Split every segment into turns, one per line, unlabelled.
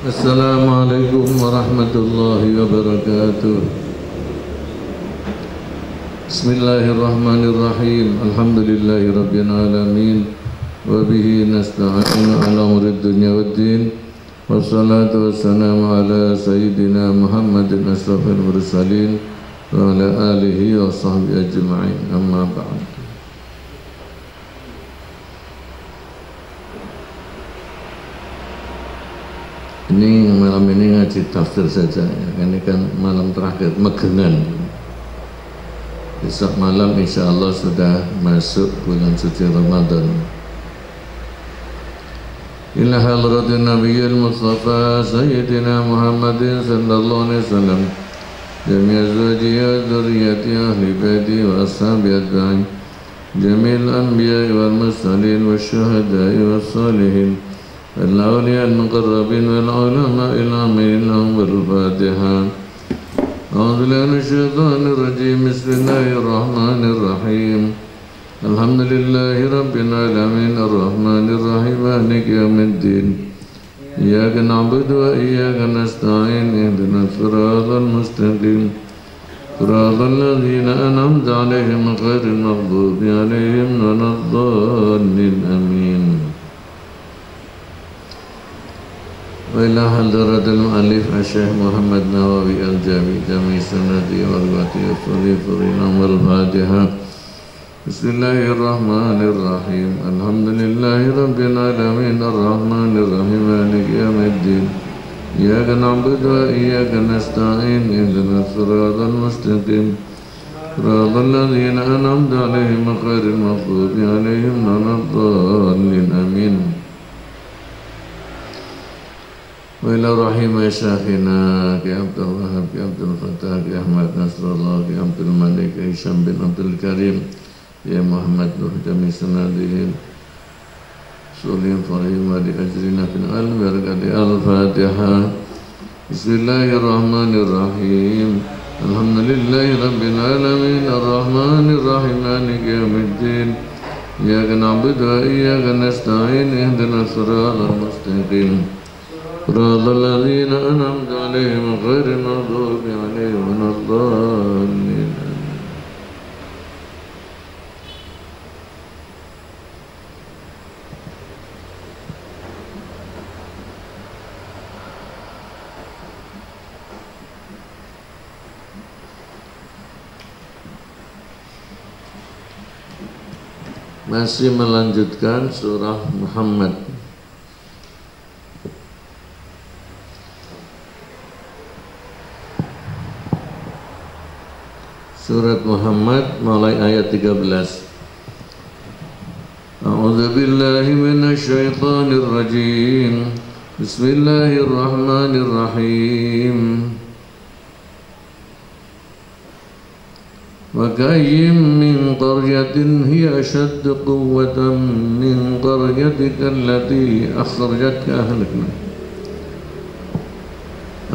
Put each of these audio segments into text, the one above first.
Assalamualaikum warahmatullahi wabarakatuh. Bismillahirrahmanirrahim. Alhamdulillahi rabbil alamin. Wa bihi nasta'inu ala umuri dunya waddin. Wassalatu wassalamu ala sayyidina Muhammadin ashrafil mursalin wa ala alihi wa sahbihi ajma'in. Amma ba'd. Ini malam ini ngaji tafsir saja ya. Ini kan malam terakhir megengan. Besok malam insya Allah sudah masuk bulan suci Ramadan. Ila hadratin Nabiyil Mustafa Sayyidina Muhammadin sallallahu alaihi wasallam jami' azwajihi wa dzurriyyatihi ahli baiti wa ashabi ajma'in jami'il anbiya'i wal mursalin wasyuhada'i was salihin الأولياء المقربين والعلماء العاملين لهم بالفاتحة. أعوذ بالله من الشيطان الرجيم. بسم الله الرحمن الرحيم. الحمد لله رب العالمين الرحمن الرحيم مالك يوم الدين. إياك نعبد وإياك نستعين اهدنا الصراط المستقيم صراط الذين أنعمت عليهم غير المغضوب عليهم ولا الضالين آمين. وإلى حضرة المؤلف الشيخ محمد نووي الجامي جامع سندي والواتي الصليفرين والفاتحة. بسم الله الرحمن الرحيم. الحمد لله رب العالمين الرحمن الرحيم مالك يوم الدين. إياك نعبد وإياك نستعين اهدنا الصراط المستقيم صراط الذين أنعمت عليهم غير المغضوب عليهم ولا الضالين آمين. وإلى رحيم شيخنا كي عبد الوهاب كي عبد الفتاح كي أحمد نصر الله كي عبد الملك كي هشام بن عبد الكريم يا محمد نور جميع سنادهم سولين فريم ولأجرنا في العلم بركة الفاتحة. بسم الله الرحمن الرحيم. الحمد لله رب العالمين الرحمن الرحيم مالك يوم الدين. إياك نعبد وإياك نستعين اهدنا الصراط المستقيم صراط الذين أنعمت عليهم غير المغضوب عليهم ولا الضالين. Masih melanjutkan surah Muhammad. Surat Muhammad mulai ayat 13. A'udzu billahi minasy syaithanir rajim. Bismillahirrahmanirrahim. Wa kayyim min qaryatin hiya ashaddu quwwatan min qaryatika allati akhrajatka ahlakna.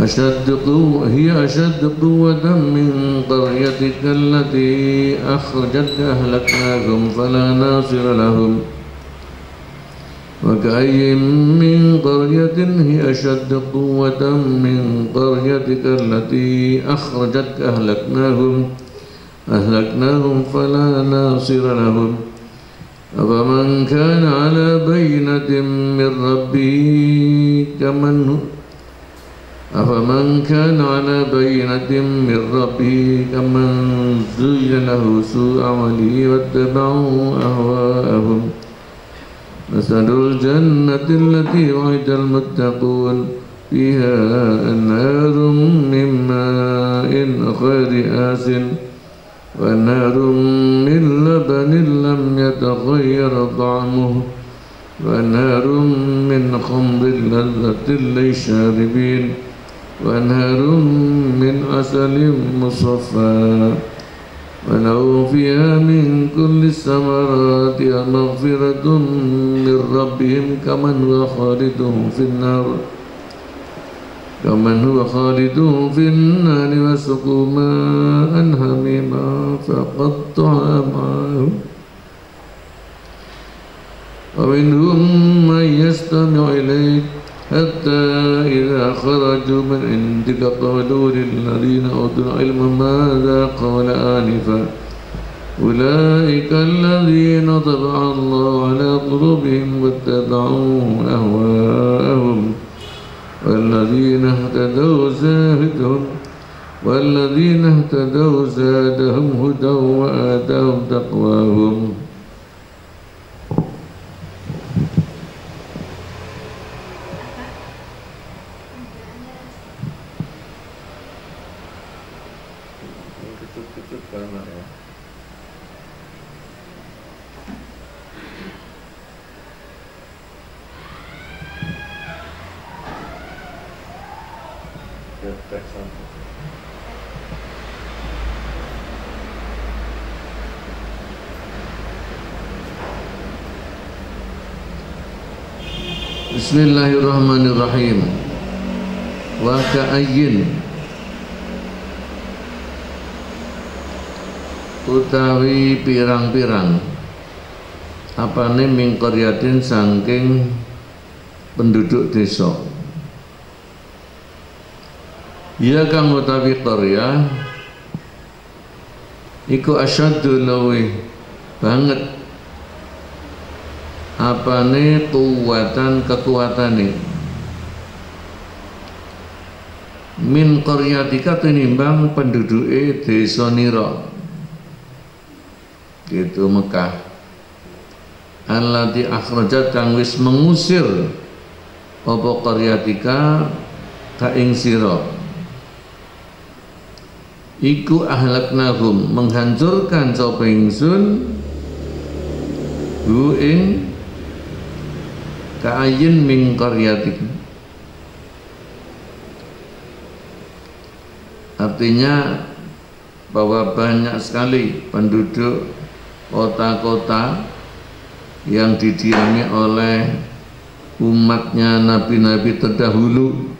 هي أشد قوة من قريتك التي أخرجتك أهلكناكم فلا ناصر لهم. وكأي من قرية هي أشد قوة من قريتك التي أخرجتك أهلكناهم فلا ناصر لهم. أفمن كان على بينة من ربه من ربه كمن زين له سوء عمله واتبعوا أهواءهم. مثل الجنة التي وعد المتقون فيها أنهار من ماء غير آسن وأنهار من لبن لم يتغير طعمه وأنهار من خمر لذة للشاربين وأنهار من عسل مصفى ولهم فيها من كل الثمرات مغفرة من ربهم كمن هو خالد في النار وسقوا ماء حميما فقطع أمعاءهم. ومنهم من يستمع إليك حتى إذا خرجوا من عندك قالوا للذين أوتوا العلم ماذا قال آنفا أولئك الذين طبع الله على قلوبهم واتبعوا أهواءهم والذين اهتدوا زادهم هدى وآتاهم تقواهم. Bismillahirrahmanirrahim. Wa ka'ayyin utawi pirang-pirang apane min qaryatin saking penduduk desa. Ya kang utawi qarya iku asyaddu luwih banget apane kekuatane min qaryatika tinimbang penduduke desa nira gitu Mekah allati akhrajat kang wis mengusir apa qaryatika ka ing sira iku ahlaknahum menghancurkan sapa ingsun hu ing ka'ayyin min qaryatik. Artinya bahwa banyak sekali penduduk kota-kota yang didiami oleh umatnya nabi-nabi terdahulu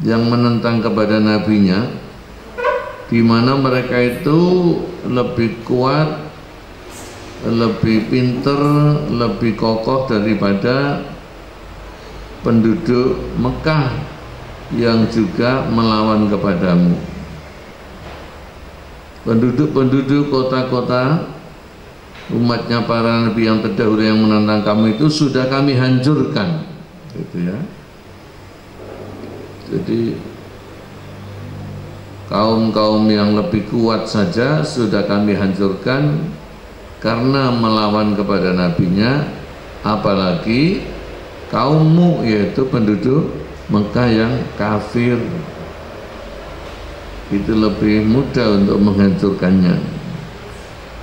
yang menentang kepada nabinya, di mana mereka itu lebih kuat, lebih pinter, lebih kokoh daripada penduduk Mekah yang juga melawan kepadamu. Penduduk-penduduk kota-kota umatnya para nabi yang terdahulu yang menentang kamu itu sudah kami hancurkan, gitu ya. Jadi kaum-kaum yang lebih kuat saja sudah kami hancurkan karena melawan kepada nabinya, apalagi kaummu yaitu penduduk Mekah yang kafir, itu lebih mudah untuk menghancurkannya.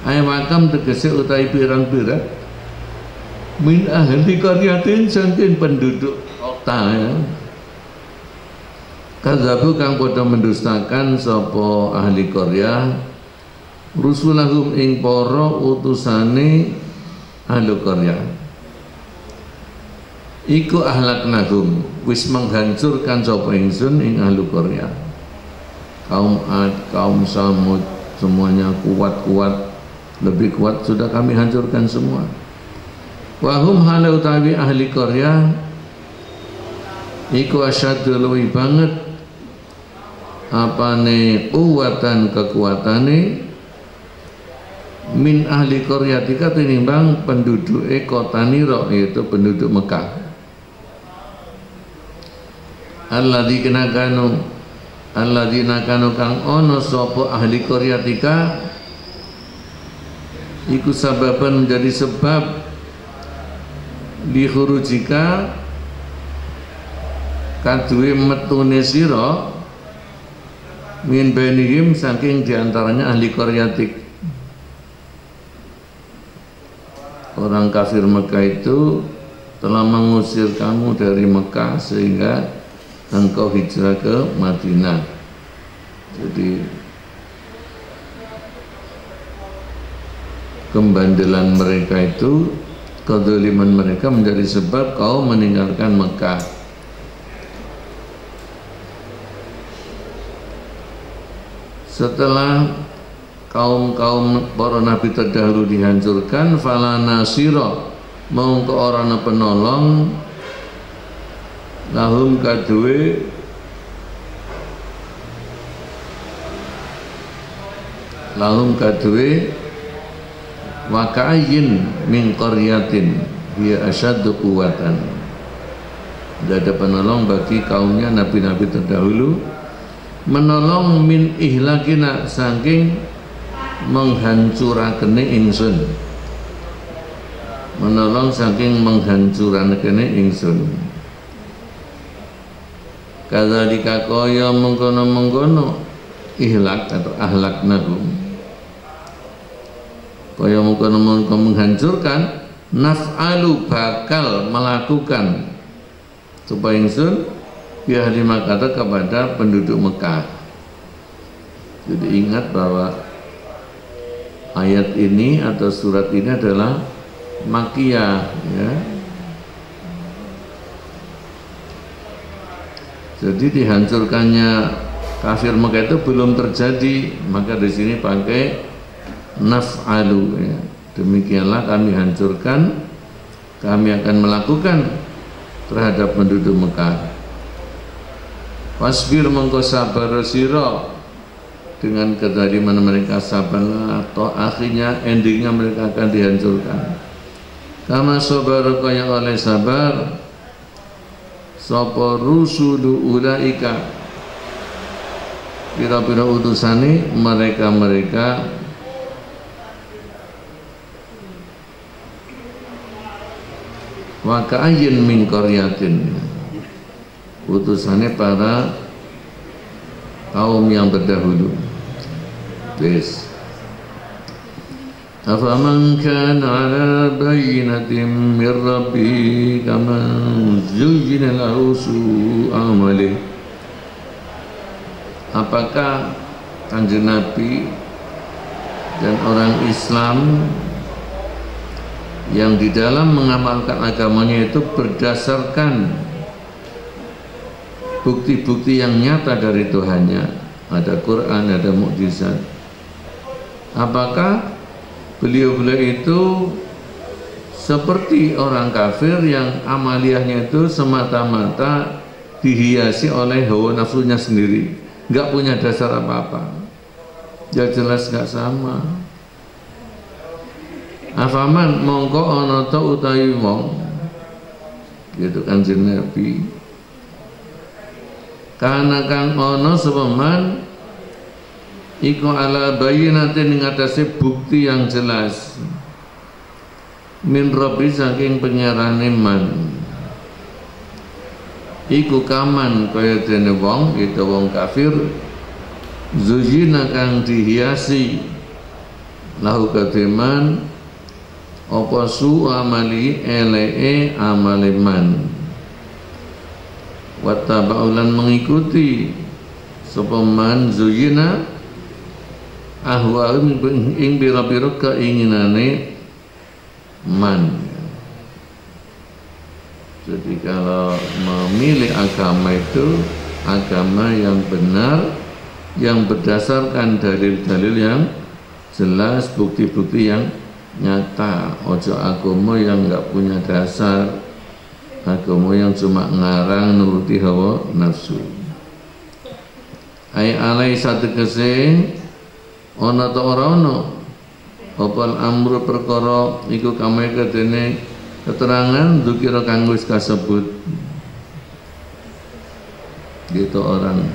Ayat makam tegese utai pirang-pirang min ahli qaryatin saking penduduk kota ya. Kadzabu kang padha mendustakan sapa ahli qarya rusulahum ing para utusane ahli qarya. Iku ahlaknahum wis menghancurkan sapa ingsun ing ahli qarya. Kaum Ad, kaum Samud semuanya kuat-kuat, lebih kuat sudah kami hancurkan semua. Wahum hala utawi ahli qarya iku asyaddu luwih banget apane kuwatan kekuatane min ahli qaryatika tinimbang penduduke kota nira yaitu penduduk Mekah. Alladzina kanu kang ono sapa ahli qaryatika iku sababan menjadi sebab dihurujika kaduwe metune sira min bainihim saking diantaranya ahli qaryatik. Orang kafir Mekah itu telah mengusir kamu dari Mekah sehingga engkau hijrah ke Madinah. Jadi kebandelan mereka itu, kezaliman mereka menjadi sebab kau meninggalkan Mekah. Setelah kaum-kaum para nabi terdahulu dihancurkan, fala nasira mongko ora ana penolong lahum kaduwe wa ka'ayyin min qaryatin hiya asyaddu quwwatan. Tidak ada penolong bagi kaumnya nabi-nabi terdahulu menolong min ihlakina saking menghancurakene ingsun, menolong saking menghancurakene ingsun. Kadzalika kaya mengkono-mengkono ihlak atau ahlaknahum, kaya mengkono-mengkono menghancurkan, naf'alu bakal melakukan supaya ingsun biar dimakata kepada penduduk Mekah. Jadi ingat bahwa ayat ini atau surat ini adalah Makkiyah, ya. Jadi dihancurkannya kafir Mekah itu belum terjadi, maka di sini pakai naf'alu, ya. Demikianlah kami hancurkan, kami akan melakukan terhadap penduduk Mekah. Wasbir mengko sabar sira, dengan kedaliman mereka sabarlah, atau akhirnya endingnya mereka akan dihancurkan. Kama sabar kaya oleh sabar sapa rusulu ulaika, pira-pira utusane mereka-mereka wa ka'ayyin min qaryatin, utusannya para kaum yang terdahulu. Yes. Afaman kana ala bayyinatin min rabbi kama zuyyina lahu su'u amali. Apakah Kanjeng Nabi dan orang Islam yang di dalam mengamalkan agamanya itu berdasarkan bukti-bukti yang nyata dari Tuhannya, ada Quran, ada mukjizat. Apakah beliau-beliau itu seperti orang kafir yang amaliyahnya itu semata-mata dihiasi oleh hawa nafsunya sendiri, nggak punya dasar apa-apa? Ya jelas nggak sama. Afaman mongko ana ta utawi wong, gitu Kanjeng Nabi, kana kang ana sapa man iku ala bayyinatin ngatasi bukti yang jelas min rabbi saking penyerane man, iku kaman kaya dene wong, itu wong kafir, zujina kang dihiasi lahu kademan apa su amali elee amaliman, wattaba'ulan mengikuti sepeman zuyina ahwa'um ing bira-bira keinginane man. Jadi kalau memilih agama itu agama yang benar, yang berdasarkan dalil-dalil yang jelas, bukti-bukti yang nyata. Ojo agama yang enggak punya dasar, agama yang cuma ngarang nuruti hawa nafsu. Ai alai satu kesing ana ta ora ana opal amru perkara iku kame kedene keterangan dukira kang wis kasebut. Gitu, orang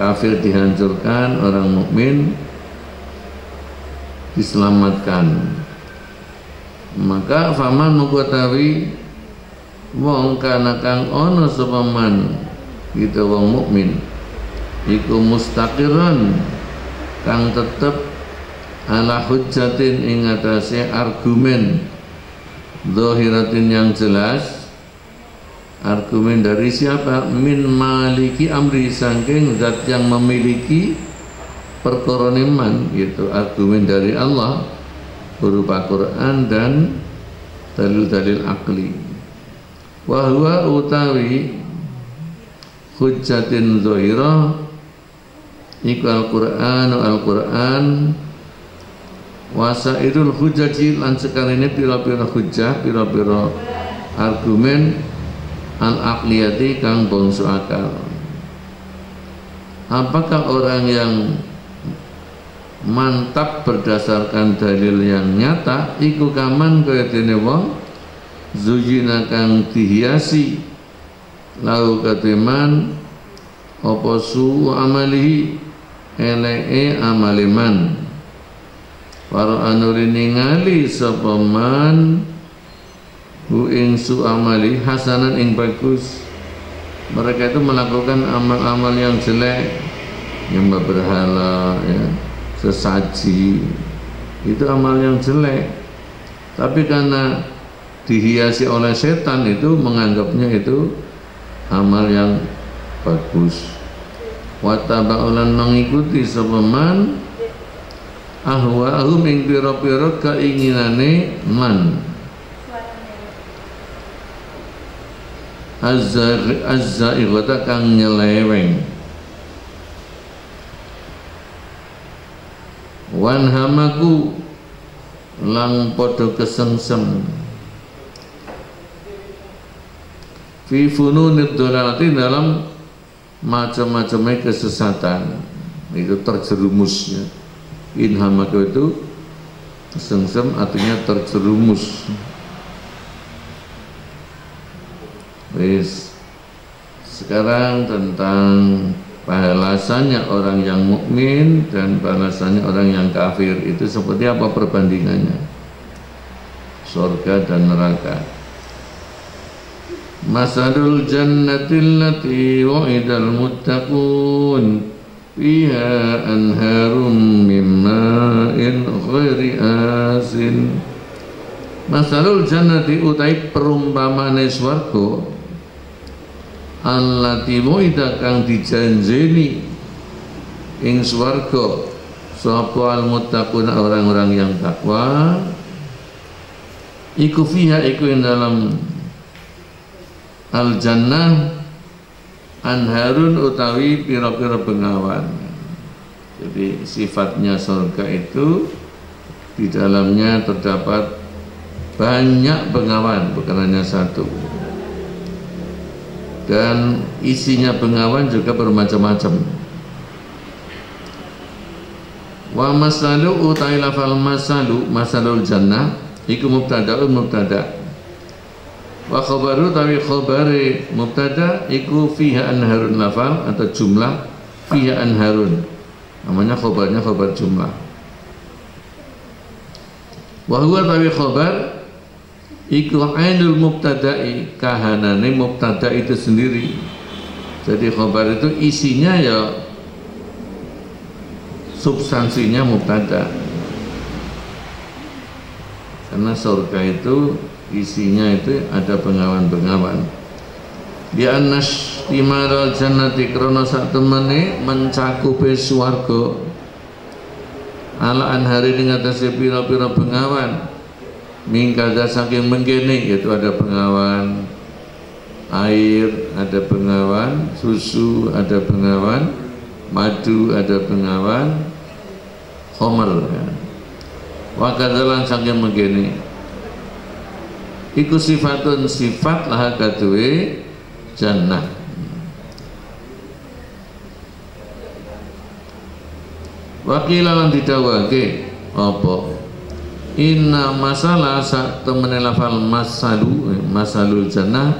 kafir dihancurkan, orang mukmin diselamatkan. Maka faman mengetahui wong kana kang ana sapa man, gitu wong mukmin iku mustaqiran kang tetep ala hujjatin ing atase argumen zahiratin yang jelas. Argumen dari siapa? Min maliki amri, saking zat yang memiliki perkara man, gitu. Argumen dari Allah berupa Quran dan dalil-dalil akli. Wa huwa utawi hujjatin zahirah iku Al-Qur'an wasairul hujjaji lan sekarene pira-pira hujjah, pira-pira argumen al-aqliyati kang bangsa akal. Apakah orang yang mantap berdasarkan dalil yang nyata iku kaman kaya dene wong zujina kang dihiasi lau katiman apa su amalihi eleke amaliman para anuri ningali sapa man hu ing su amali hasanan ing bagus. Mereka itu melakukan amal-amal yang jelek, nyembah berhala, ya, sesaji, itu amal yang jelek. Tapi karena dihiasi oleh setan itu menganggapnya itu amal yang bagus. Wataba'ulan mengikuti sepeman ahwa'ahum ing pira-pira keinginane man. Azza-ighata kang nyeleweng. Wanhamaku lang podo kesengsem fi fununid dolalati dalam macam-macamnya kesesatan itu terjerumus ya. Inhamaku itu kesengsem artinya terjerumus. Wis sekarang tentang balasannya orang yang mukmin dan balasannya orang yang kafir itu seperti apa perbandingannya, surga dan neraka. Masalul jannatil lati wa'idal muttaqun fiha anharum min ma'in ghairi asin. Masalul jannati utai perumpamane swarga allati wa'ida kang dijanjeni ing swarga sapa al-muttaquna orang-orang yang takwa iku fiha iku ing dalam al-jannah anharun utawi pira-pira bengawan. Jadi sifatnya surga itu di dalamnya terdapat banyak bengawan, bukan hanya satu. Dan isinya bengawan juga bermacam-macam. Wa masalu utai lafal masalu masalul jannah iku mubtada'un mubtada'. Wa khabaru tawi khabari mubtada' iku fiha anharun lafal atau jumlah fiha anharun. Namanya khabarnya khabar jumlah. Wa huwa tawi khabar iku ainul mubtada'i kahanane mubtada itu sendiri. Jadi khabar itu isinya ya substansinya mubtada. Karena surga itu isinya itu ada bengawan-bengawan. Bi annas timaral jannati krana sak temene mencakupi swarga ala anhari ing atase pira-pira bengawan. Mingkada saking mengkene yaitu ada bengawan air, ada bengawan susu, ada bengawan madu, ada bengawan khamr ya. Wa kadzalan saking mengkene iku sifatun sifat laha kaduwe jannah. Wa qila lan didhawuhake apa inna masalah sak temene lafal masalul jannah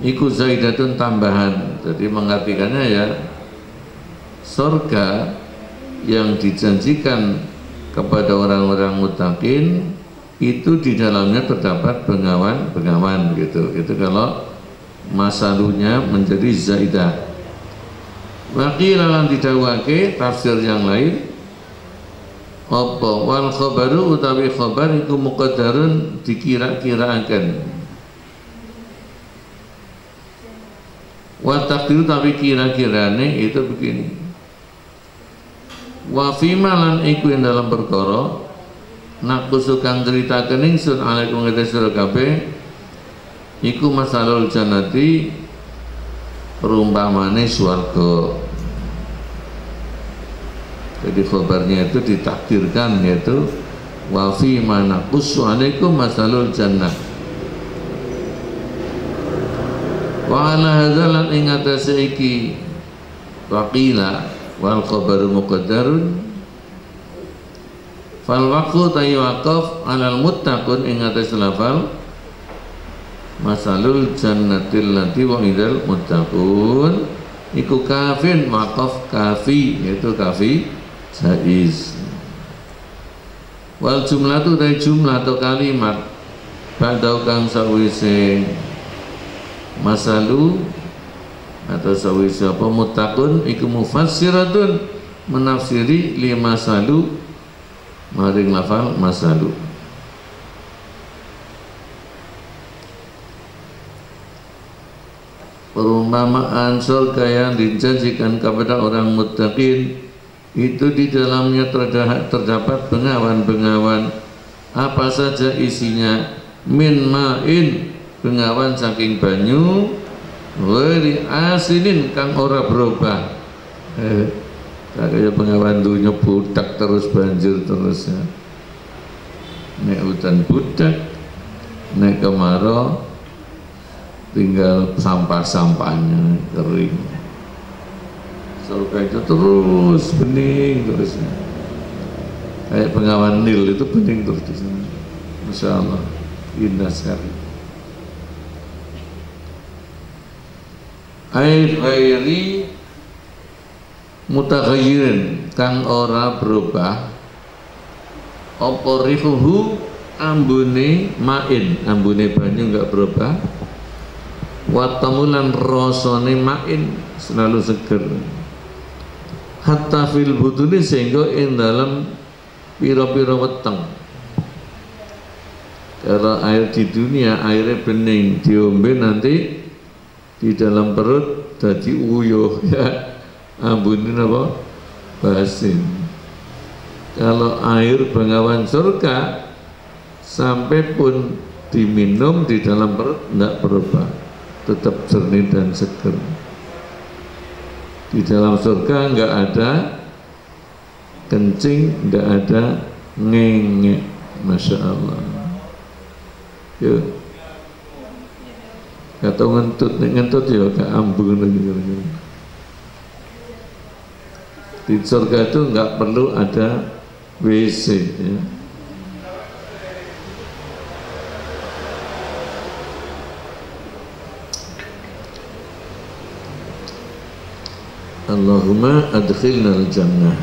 iku zaidatun tambahan. Jadi mengartikannya ya surga yang dijanjikan kepada orang-orang muttaqin itu di dalamnya terdapat bengawan-bengawan gitu. Itu kalau masalunya menjadi zaidah. Wa qila lan didhawuhake tafsir yang lain apa wal khabaru utawi khabar iku muqaddarun dikira-kiraaken. Wa taqdiru tapi kira-kirane itu begini. Wa fima lan iku ing dalam perkara nakusu kang critaken ingsun alaikum ngete sira kabeh iku masalul jannati perumpamane swarga. Jadi khabarnya itu ditakdirkan yaitu wa fi ma naqussu alaikum masalul jannah. Wa ala hadzalan ing atase iki waqila wal khabaru muqaddarun fal waqfu tayyaqaf alal muttaqun ing atase lafal masalul jannatil lati wa'idal muttaqun iku kafin waqaf kafi, yaitu kafi jaiz. Wal jumlatu dari jumlah atau kalimat ba'da kang sawise masalu atau sawise apa muttaqun iku mufassiratun menafsiri li masalu maring lafal masalu. Perumpamaan surga yang dijanjikan kepada orang muttaqin itu di dalamnya terdapat bengawan-bengawan, apa saja isinya, min ma'in, bengawan saking banyu, wari asinin kang ora berubah. Kayak bengawan dunya budak terus banjir terus ya. Nek hutan budak, nek kemarau tinggal sampah-sampahnya kering. Surga itu terus bening terus ya. Kayak bengawan Nil itu bening terus di sana. Masya Allah, indah sekali. Air ghairi mutaghayyirin kang ora berubah apa rihuhu ambune main, ambune banyu enggak berubah, watamulan rasane main selalu seger, hatta fil butuni sehingga ing dalam pira-pira weteng. Kalau air di dunia airnya bening, diombe nanti di dalam perut jadi uyuh ya, ambunin apa? Basin. Kalau air bengawan surga sampai pun diminum di dalam perut tidak berubah, tetap jernih dan seger. Di dalam surga enggak ada kencing, enggak ada ngengek. Masya Allah. Yuk, kata ngentut ya gak ambung lagi. Di surga itu enggak perlu ada WC ya. Allahumma adkhilna al-jannah.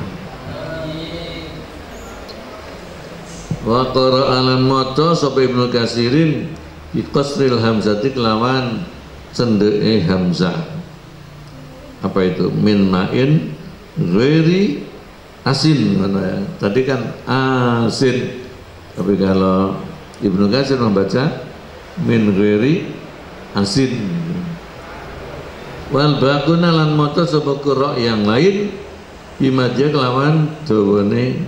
Wa qara'a lan maca sapa Ibnu Katsirin bi qasril hamzati kelawan cendeke hamzah. Apa itu? Min ma'in ghairi asin mana ya? Tadi kan asin. Tapi kalau Ibnu Katsir membaca min ghairi asin. Wal baquna lan maca sapa qira' yang lain bimadya kelawan dawane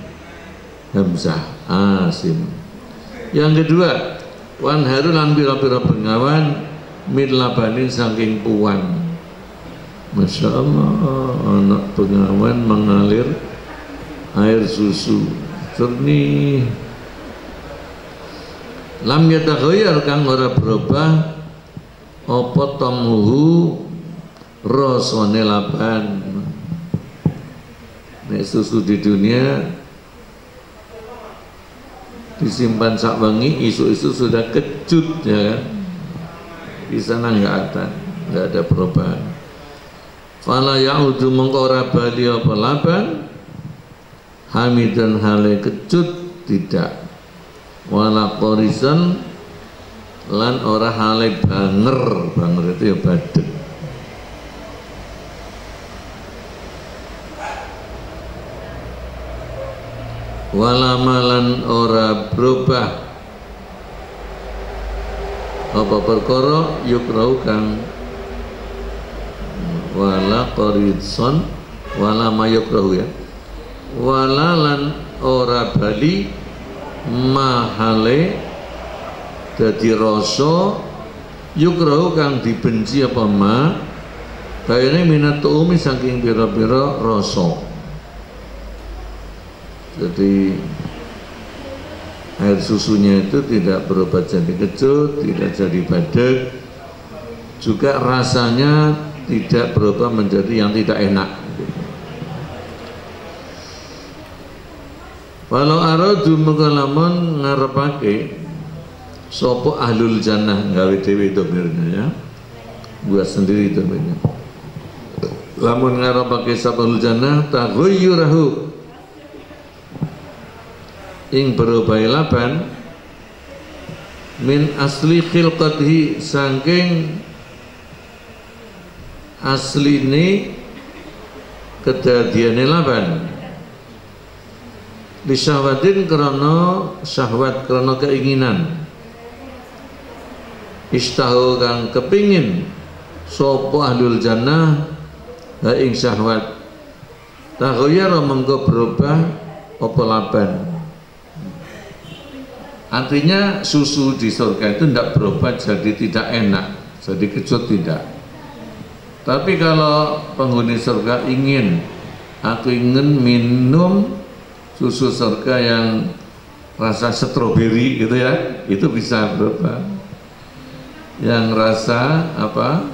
hamzah asin. Yang kedua, wan haru lan pira-pira bengawan min labanin saking puan. Masya Allah, anak bengawan mengalir air susu jernih. Lam yataghayyar kang ora berubah apa tamuhu rasane laban. Nek susu di dunia disimpan sak wengi, isu-isu sudah kecut ya kan. Di sana enggak ada perubahan. Fala ya'udu mengko ora bali apa laban hamidan hale kecut tidak, wala qorisan lan ora hale banger itu ya badek. Wala malan ora berubah apa perkara yukrau kang wala qaridson wala mayukrahu ya, wala lan ora bali mahale dadi rasa yukrau kang dibenci apa ma kayane minat umi saking pira-pira rasa. Jadi air susunya itu tidak berubah jadi kecut, tidak jadi badek, juga rasanya tidak berubah menjadi yang tidak enak. Walau aradu mengalaman ngarepake sopo ahlul jannah gawe dewi domirnya ya, buat sendiri domirnya. Lamun ngarepake sopo ahlul jannah taghayyurahu ing berubah laban min asli khilqatihi saking asline kedadiane laban disahwatin karena syahwat karena keinginan istahu kang kepingin sopo ahlul jannah ha ing syahwat taghayyara mengko berubah apa laban. Artinya susu di surga itu tidak berubah jadi tidak enak, jadi kecut tidak. Tapi kalau penghuni surga ingin, aku ingin minum susu surga yang rasa stroberi gitu ya, itu bisa berubah. Yang rasa apa?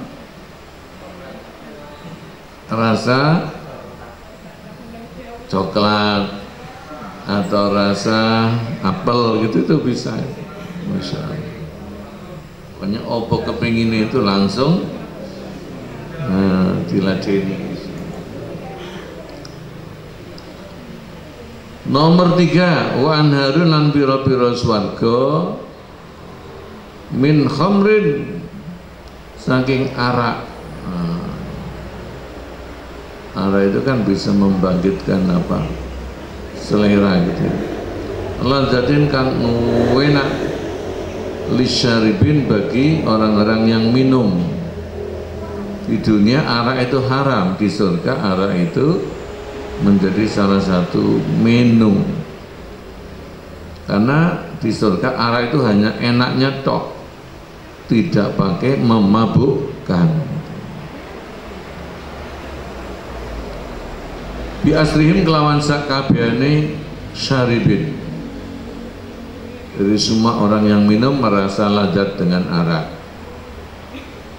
Rasa coklat atau rasa apel gitu itu bisa. Masya Allah. Pokoknya opo kepingin itu langsung diladeni. Nomor 3, wa anharun lan pira-pira swarga min khamrin saking arak. Arak itu kan bisa membangkitkan apa? Selera gitu. Allah jadikan kang enak lisyaribin bagi orang-orang yang minum. Di dunia arak itu haram, di surga arak itu menjadi salah satu minum. Karena di surga arak itu hanya enaknya tok, tidak pakai memabukkan. Bi asrihim kelawan sakabehane syaribin. Jadi semua orang yang minum merasa lazat dengan arak.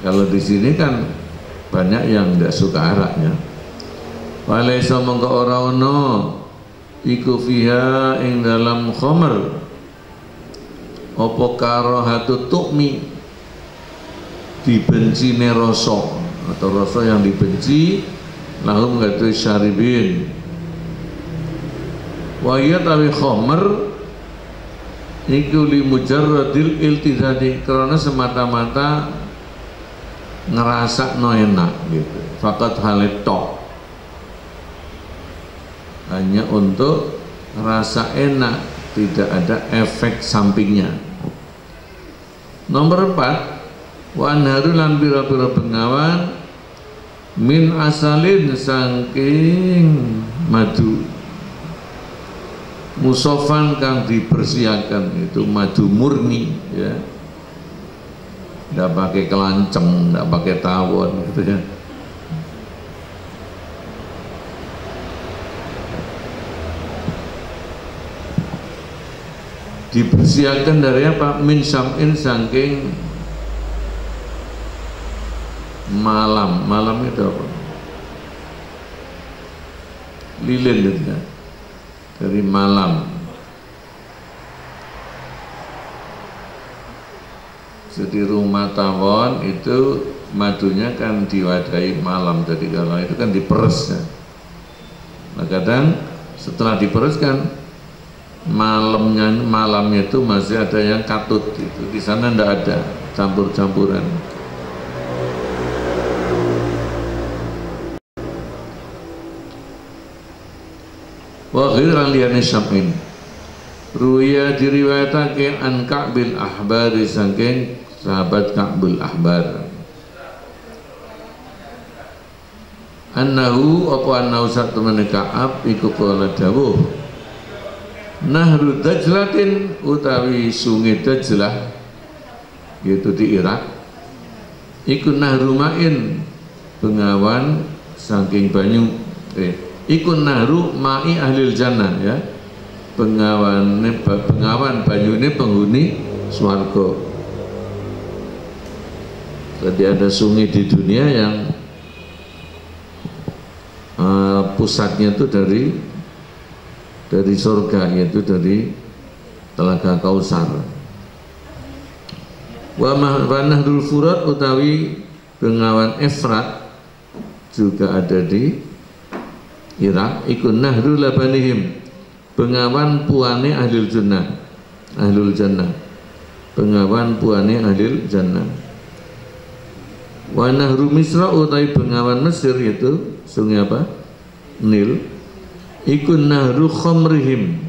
Kalau di sini kan banyak yang tidak suka araknya. Walaysa mongko ora ono iku fiha ing dalam khamr apa karahatu tu'mi dibencine rasa atau rasa yang dibenci lahum gatu syaribin wa ya tawi khamr iku li mujarradil iltizadi karena semata-mata ngerasa no enak gitu fakat halit tok hanya untuk rasa enak tidak ada efek sampingnya. Nomor 4 wa anharu lan pira-pira bengawan min asalin saking madu musofan kang dipersiakan itu madu murni ya, tidak pakai kelanceng, tidak pakai tawon gitu ya. Dipersiakan dari apa? Min sam'in saking malam. Malam itu apa? Lilin itu ya. Dari malam. Jadi rumah tawon itu madunya kan diwadahi malam. Jadi kalau itu kan diperes ya. Nah kadang setelah diperes kan malamnya itu masih ada yang katut itu. Di sana ndak ada campur-campuran. Wa ghairan liyani syam'in ruya diriwayatake an Ka'bil Ahbar saking sahabat Ka'bil Ahbar annahu satu Ka'ab iku qala dawuh Nahru Dajlatin utawi sungai Dajlah yaitu di Irak iku nahru ma'in bengawan saking banyu iku nahru ma'i ahlil jannah ya bengawan banyune penghuni swarga Jadi ada sungai di dunia yang pusatnya itu dari surga, yaitu dari Telaga Kausar. Wa Nahrul Furat utawi Bengawan Efrat juga ada di Irak. Ikun Nahrul Labanihim, Bengawan puane Ahlul Jannah, Bengawan puane Ahlul Jannah. Wa Nahru Misra utawi Bengawan Mesir, yaitu sungai apa? Nil. Ikun Nahru Khamrihim,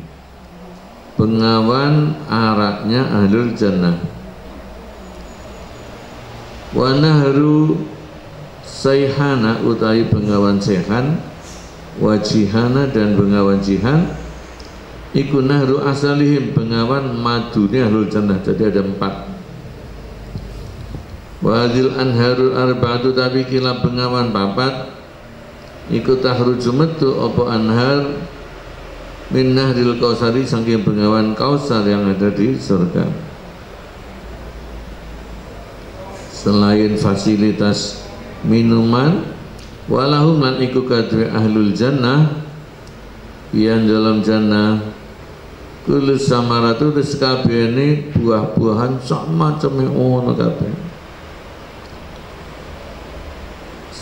Bengawan araknya Ahlul Jannah. Wa Nahru Sayhana utawi Bengawan Sayhan, wa Jihana dan Bengawan Jihan. Ikun Nahru Asalihim, Bengawan madunya Ahlul Jannah. Jadi ada 4. Wadil anharul arba'atu tapi kila Bengawan 4 ikut tahruju metu opo anhar min nahril kausari saking Bengawan Kausar yang ada di surga. Selain fasilitas minuman, walahum lan iku kadwe Ahlul Jannah yang dalam jannah kulus samaratu sekabehane buah-buahan sak maceme ono kabeh.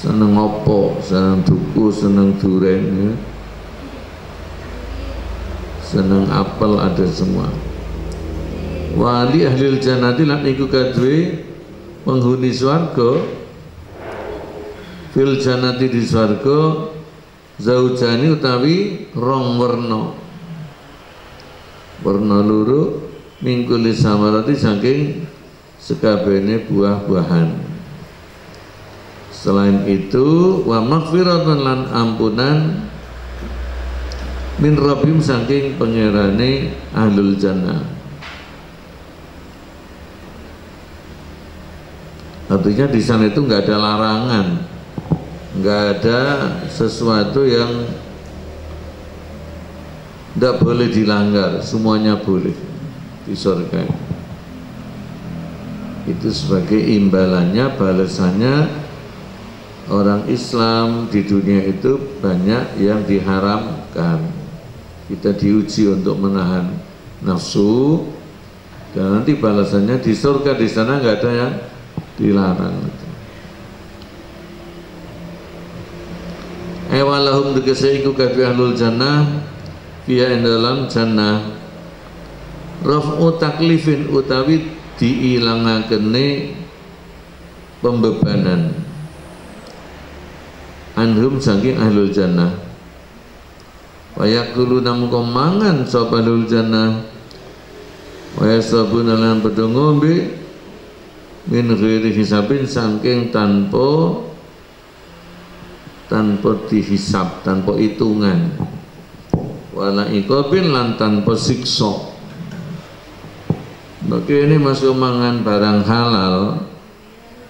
Seneng opo, seneng duku, seneng duren, ya. Seneng apel, ada semua. Wali Ahlil Jannati lan iku kadwe penghuni swarga fil jannati di swarga zaujani utawi rong werna loro mingkuli samarati saking sekabehane buah-buahan. Selain itu wa maghfiratun lan ampunan min rabbim saking pangerane Ahlul Jannah. Artinya di sana itu nggak ada larangan, nggak ada sesuatu yang tidak boleh dilanggar, semuanya boleh di surga. Itu sebagai imbalannya, balasannya. Orang Islam di dunia itu banyak yang diharamkan. Kita diuji untuk menahan nafsu, dan nanti balasannya di surga, di sana nggak ada yang dilarang. Ewalahum tegese iku kabeh Ahlul Jannah fiha ing dalam jannah raf'u taklifin utawi diilangakene pembebanan anhum saking Ahlul Jannah. Wa yaquluna mung mangan sapa Ahlul Jannah wa yasabuna lan padha ngombe min ghairi hisabin saking tanpa dihisab, tanpa hitungan. Wala iqabin lan tanpa siksa. Maka ini masuk mangan barang halal,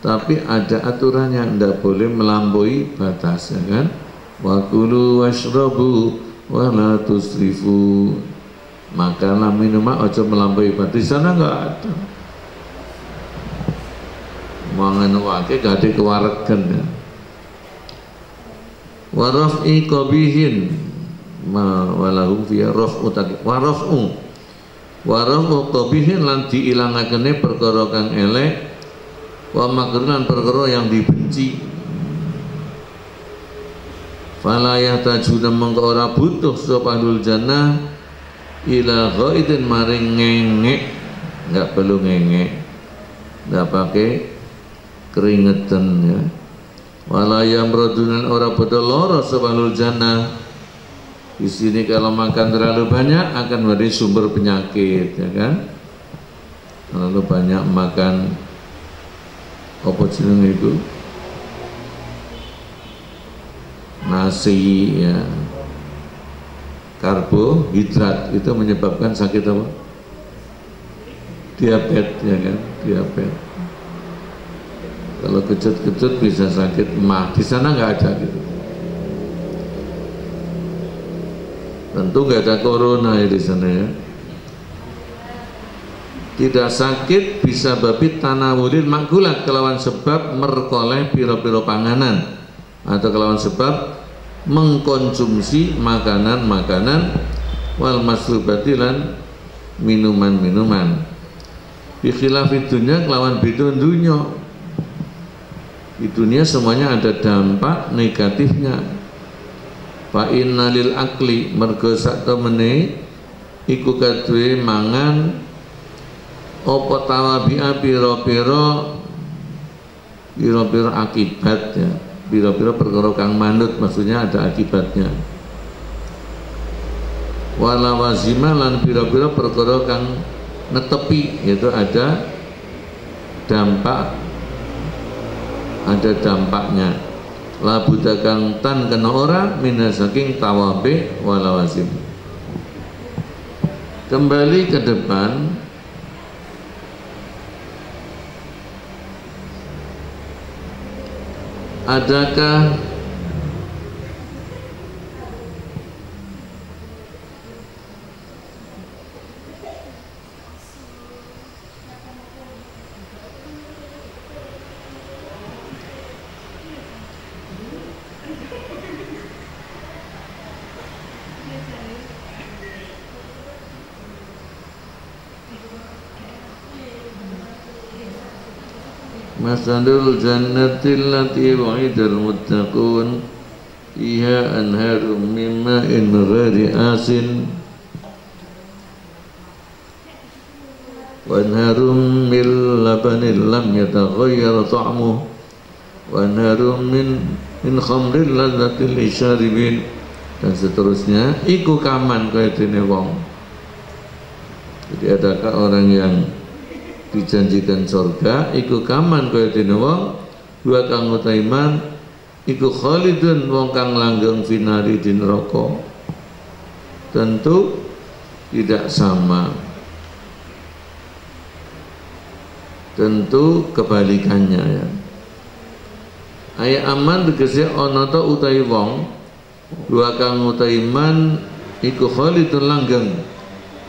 tapi ada aturannya, tidak boleh melampaui batas, ya kan? Wa kulu washrabu wa la tusrifu. Makanlah minumlah ojo melampaui batas. Di sana enggak ada. Mangan wake gak ada kewaregan ya. Wa raf'i qabihin ma walahu fiya raf'u taqi wa raf'u qabihin lan diilangakene perkara kang elek wa makruhan perkara yang dibenci. Fala yahtajuna mengko ora butuh sapa Ahlul Jannah ila ghaidin maring ngengek, enggak perlu ngengek, enggak pakai keringetan ya. Wala yamradunan ora padha lara sapa Ahlul Jannah. Di sini kalau makan terlalu banyak akan menjadi sumber penyakit, ya kan? Terlalu banyak makan apa jenenge itu? Nasi ya. Karbohidrat itu menyebabkan sakit apa? Diabetes, ya kan? Diabetes. Kalau kecut-kecut bisa sakit mah. Di sana nggak ada gitu. Tentu nggak ada corona ya di sana ya. tidak sakit bisa babi tanawulil makulat kelawan sebab merkoleh piro-piro panganan atau kelawan sebab mengkonsumsi makanan-makanan wal masrubatilan minuman-minuman bi khilafid dunya kelawan beda dunya. Di dunia semuanya ada dampak negatifnya. Fa innalil akli mergo sak temene iku kadue mangan apa tawabi'a pira-pira akibat ya. Pira-pira perkara kang manut maksudnya ada akibatnya. Wala wazima lan pira-pira perkara kang netepi yaitu ada dampaknya. La budakang tan kena ora mina saking tawabi wala wazim. Kembali ke depan, adakah masalul jannatil lati wa'idal muttaqun fiha anharum min ma'in ghairi asin wa anharum min labanin lam yataghayyar ta'muhu wa anharum min khamrin ladzatil lisyaribin dan seterusnya. Iku kaman kaya dene wong. Jadi adakah orang yang dijanjikan surga iku kaman kaya dene wong dua kang utaiman iku khalidun wong kang langgeng finari di neraka. Tentu tidak sama, tentu kebalikannya ya. Ayat aman tegese ana ta utahi wong dua kang utaiman iku khalidun langgeng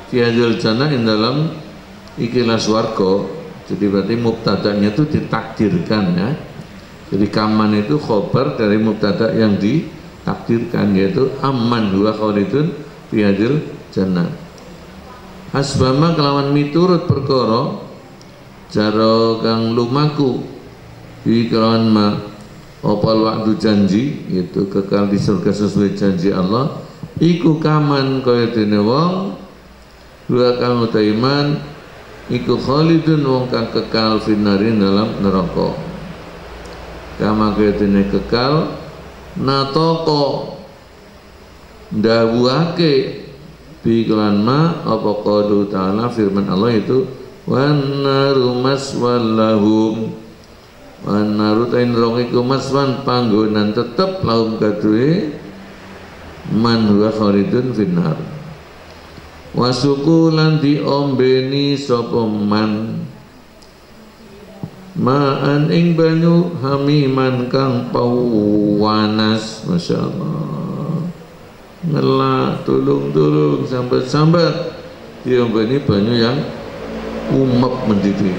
fi hadzal jannah ing dalam ikilah swarga. Jadi berarti mubtadanya itu ditakdirkan ya. Jadi kaman itu khobar dari mubtada yang ditakdirkan, yaitu aman huwa khalidun fi hadzal jannah. Hasbama kelawan miturut perkara jaro kang lumaku di kelawan ma opal waktu janji itu kekal di surga sesuai janji Allah iku kaman kaya dene wong dua kang utaiman iku khalidun wong kang kekal finari dalam neraka. Kama kaya dene kekal natoko ndawuhake bi kelan ma apa qaulu ta'ala firman Allah itu wan naru maswallahum wan naru tain rong iku maswan panggonan tetep lahum kadue man huwa khalidun finnar. Wasuku lan diombeni sapa man ma'an ing banyu hamiman kang pawanas. masyaallah ngelak tulung-tulung sambat-sambat diombeni banyu yang umep mendidih.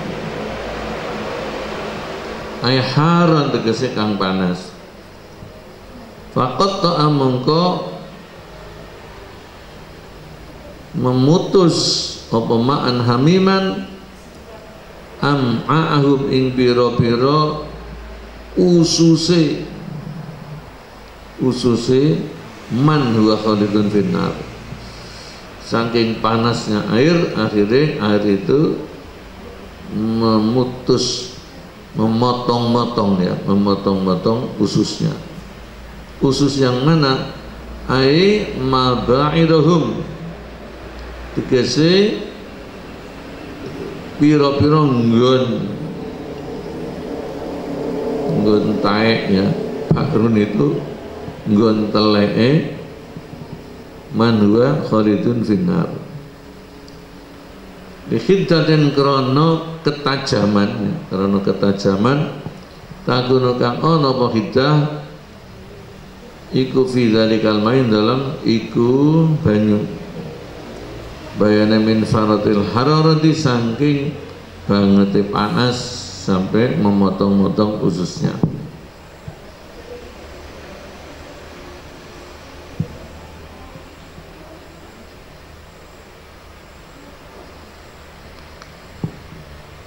Haran tegese kang panas. Faqat ta'a mengko memutus apa ma'an hamiman am'ahum ing pira-pira ususe man huwa khalidun finnar. Saking panasnya air, akhirnya air itu memotong ususnya. Usus yang mana? Ai maba'idahum, tegese pira-pira nggon taek ya. Bakrun itu nggon teleke man huwa khalidun finnar. Dihiddatin krono ketajaman, takunu kang ana apa hiddah iku fi dzalikal main dalam iku banyu. bayane min faratil hararati saking banget panas sampai memotong-motong ususnya.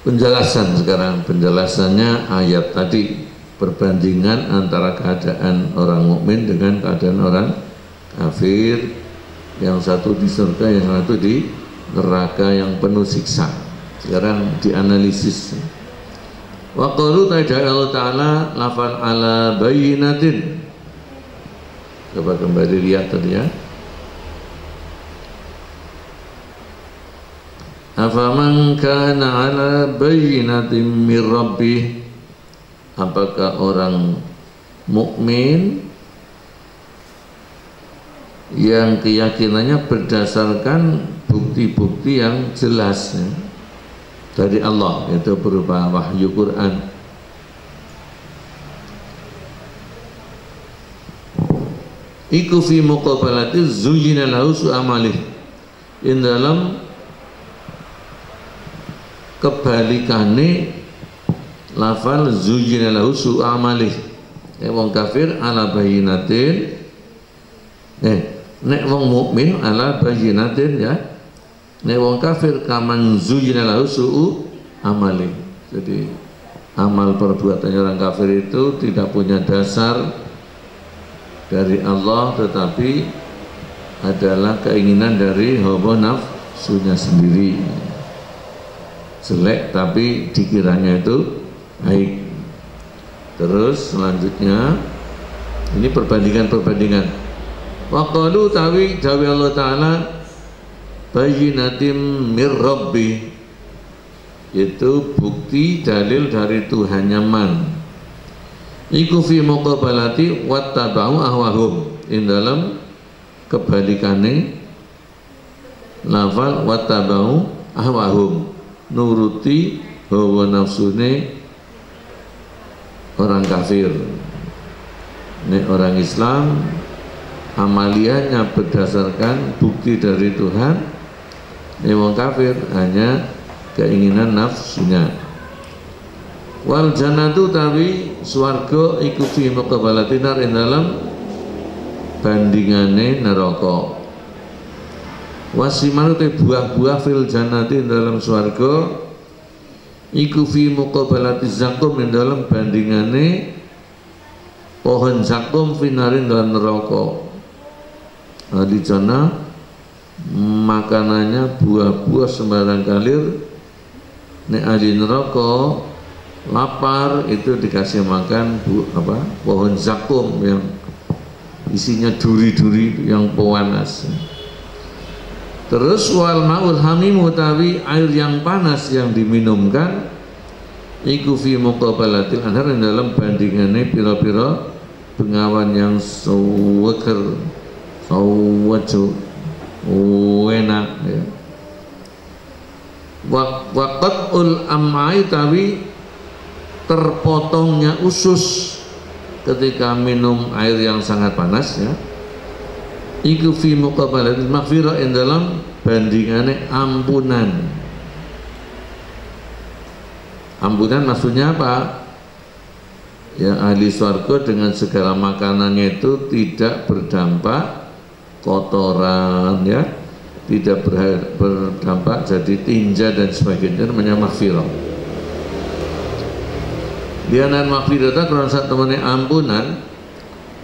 Penjelasan sekarang, penjelasannya ayat tadi, perbandingan antara keadaan orang mukmin dengan keadaan orang kafir, yang satu di surga, yang satu di neraka yang penuh siksa. Sekarang dianalisis. Wa qalu ta'ala ta'ala lafal ala bayyinatin. Coba kembali lihat tadi ya. Afaman kana ala bayyinatin mir rabbih, apakah orang mukmin yang keyakinannya berdasarkan bukti-bukti yang jelas ya, dari Allah, yaitu berupa wahyu Quran. Iku fi muqabalati zuyyina lahu su'amalih, in dalam kebalikane lafal zuyyina lahu su'amalih, wong kafir ala bayyinatin, nek wong mukmin ala bayyinatin ya, nek wong kafir kaman zuyyina lahu su'u amali. Jadi amal perbuatannya orang kafir itu tidak punya dasar dari Allah, tetapi adalah keinginan dari hawa nafsunya sendiri, jelek tapi dikiranya itu baik. Terus selanjutnya ini perbandingan. Wa qalu tawi dawi Allah Ta'ala bayyinatim mir rabbi, itu bukti dalil dari Tuhannya man. Iku fi muqabalati wattaba'u ahwahum, in dalam kebalikane lafal wattaba'u ahwahum, nuruti hawa nafsune orang kafir. Nek orang Islam amaliannya berdasarkan bukti dari Tuhan, nek wong kafir hanya keinginan nafsunya. Wal jannatu tawi swarga iku fi muqabalati nar, ing dalam bandingane neraka. Wasimanu te buah-buah fil jannati dalam swarga iku fi muqabalati zakum, ing dalam bandingane pohon zakum finarin dalam neraka. Di sana makanannya buah-buah sembarang kalir. Nek ahli neraka lapar itu dikasih makan pohon zakum yang isinya duri-duri yang panas. Terus wal ma'ul hamim, utawi air yang panas yang diminumkan iku fi muqabalatil anhar, dalam bandingannya pira-pira bengawan yang seger, sawajo enak ya. Waqatul am'ai, tawi terpotongnya usus ketika minum air yang sangat panas ya. Iku fi muqabalatil maghfirah, ing dalam bandingane ampunan. Ampunan maksudnya apa? Ya, ahli surga dengan segala makanannya itu tidak berdampak kotoran ya, tidak berdampak jadi tinja dan sebagainya, namanya maghfirah. Dia nan maghfirah karena saat temannya ampunan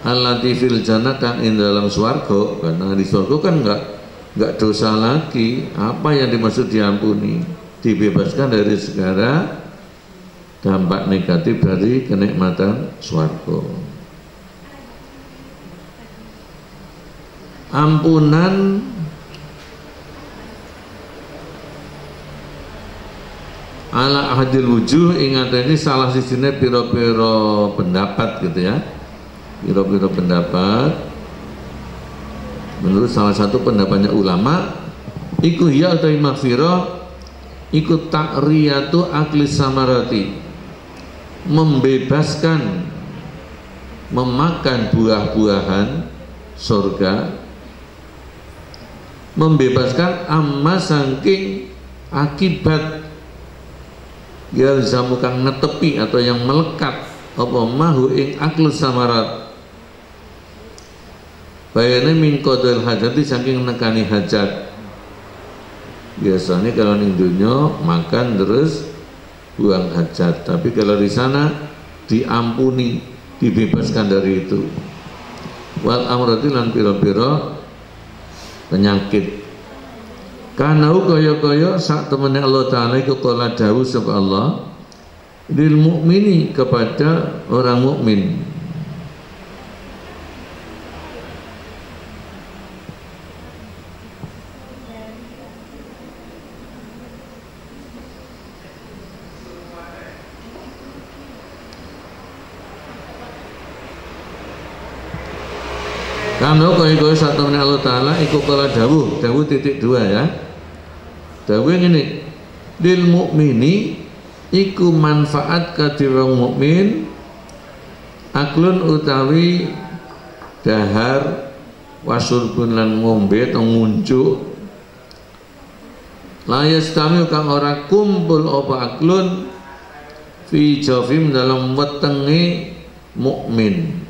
allati fil jannah, kan ing dalam swarga, karena di swarga kan enggak dosa lagi. Apa yang dimaksud diampuni? Dibebaskan dari segala dampak negatif dari kenikmatan swarga. Ampunan ala ahadil wujuh, ingat ini salah sisinya piro-piro pendapat gitu ya. Piro-piro pendapat, menurut salah satu pendapatnya ulama, iku hiya utai maghfirah iku takriyatu akli samarati, membebaskan memakan buah-buahan surga membebaskan amma saking akibat yalzamu kang netepi atau yang melekat apa mahu ing aklus samarat bayane min qadil hajati saking nekani hajat. Biasanya kalau ning dunya makan terus buang hajat, tapi kalau di sana diampuni, dibebaskan dari itu. Wal amrati lan pira-pira penyakit. Kanau kaya-kaya sak temene Allah Ta'ala iku kala dawuh sapa Allah lil mukmini kepada orang mukmin. Kano kaya-kaya sak temene Allah Ta'ala iku kala dawuh titik 2 ya. Dawuh ngene, lil mukmini iku manfaat kadhe wong mukmin aklun utawi dahar wasurbun lan ngombe atau ngunjuk layas kami kang ora kumpul apa aklun fi jafim dalam wetenge mukmin.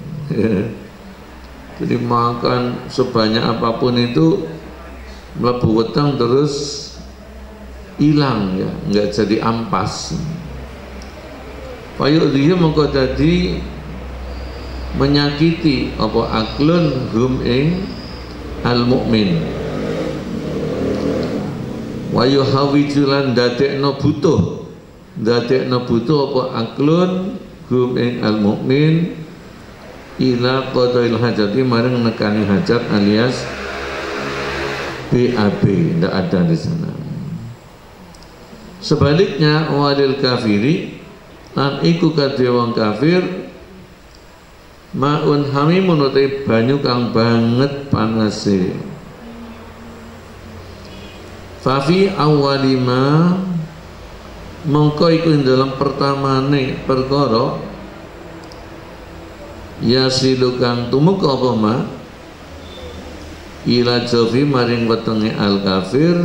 Jadi makan sebanyak apapun itu mlebu weteng terus hilang ya, nggak jadi ampas. Payuk dia mengko dadi menyakiti apa aklun hum ing al mukmin. Wa yuhawijulan dadekno butuh apa aklun hum ing al mukmin ila qadail hajati maring nekani hajat alias BAB, tidak ada di sana. Sebaliknya walil kafiri lan iku kadhe wong kafir maun hamimun utai banyu kang banget panase. Fafi awalima mongko iku dalam pertamane perkara yasilu kang tumeka apa ma ila jofi maring wetenge al kafir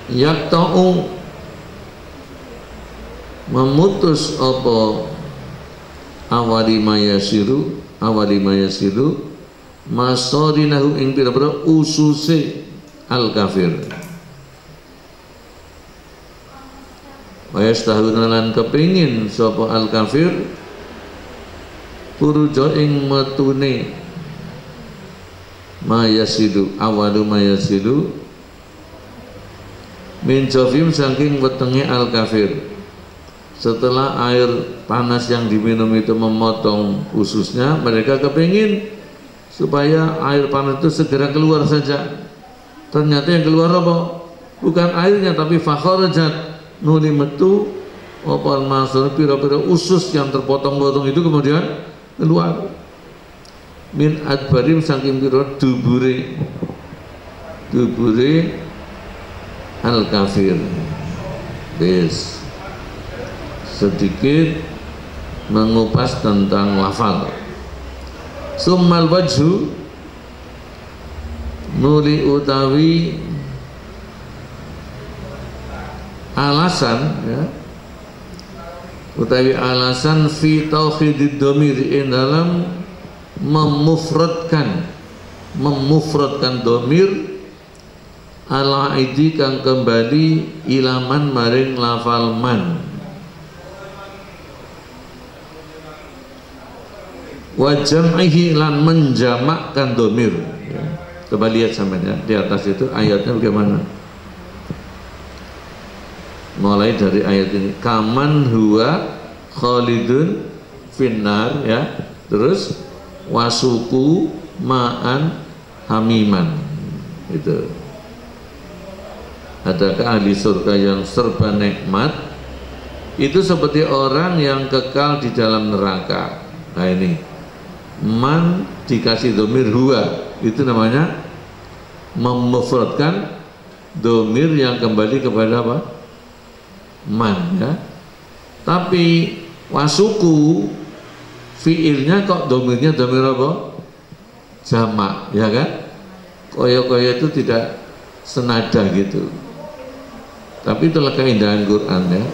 yakta'u memutus apa awali mayasiru masarinahu ing pira-pira ususe al kafir wa yastahuna lan kepingin sapa al kafir furuja ing metune mayasidu awalu mayasidu min jafim saking wetenge al kafir. Setelah air panas yang diminum itu memotong ususnya, mereka kepingin supaya air panas itu segera keluar saja. Ternyata yang keluar apa? Bukan airnya tapi fakharajat nuli metu opal masuk pira-pira usus yang terpotong-potong itu kemudian keluar min adbarim saking pira dubure al kafir. Bis sedikit mengupas tentang lafal. Summal wajhu nuli utawi alasan ya, utawi alasan fi tauhidid dhamir ing dalam memufradkan dhamir ala aidi kang kembali ilaman maring lafal man wa jam'ihi lan menjamakkan dhamir ya. Coba lihat sampean ya, di atas itu ayatnya bagaimana? Mulai dari ayat ini kaman huwa khalidun finnar ya, terus wasuku ma'an hamiman. Itu adakah ahli surga yang serba nikmat itu seperti orang yang kekal di dalam neraka. Nah ini man dikasih dhamir huwa, itu namanya memufradkan domir yang kembali kepada apa? Man, ya. Tapi wasuku fiilnya kok domirnya domir apa? Jamak, ya kan? Koyo-koyo itu tidak senada gitu. Tapi itulah keindahan Quran, ya.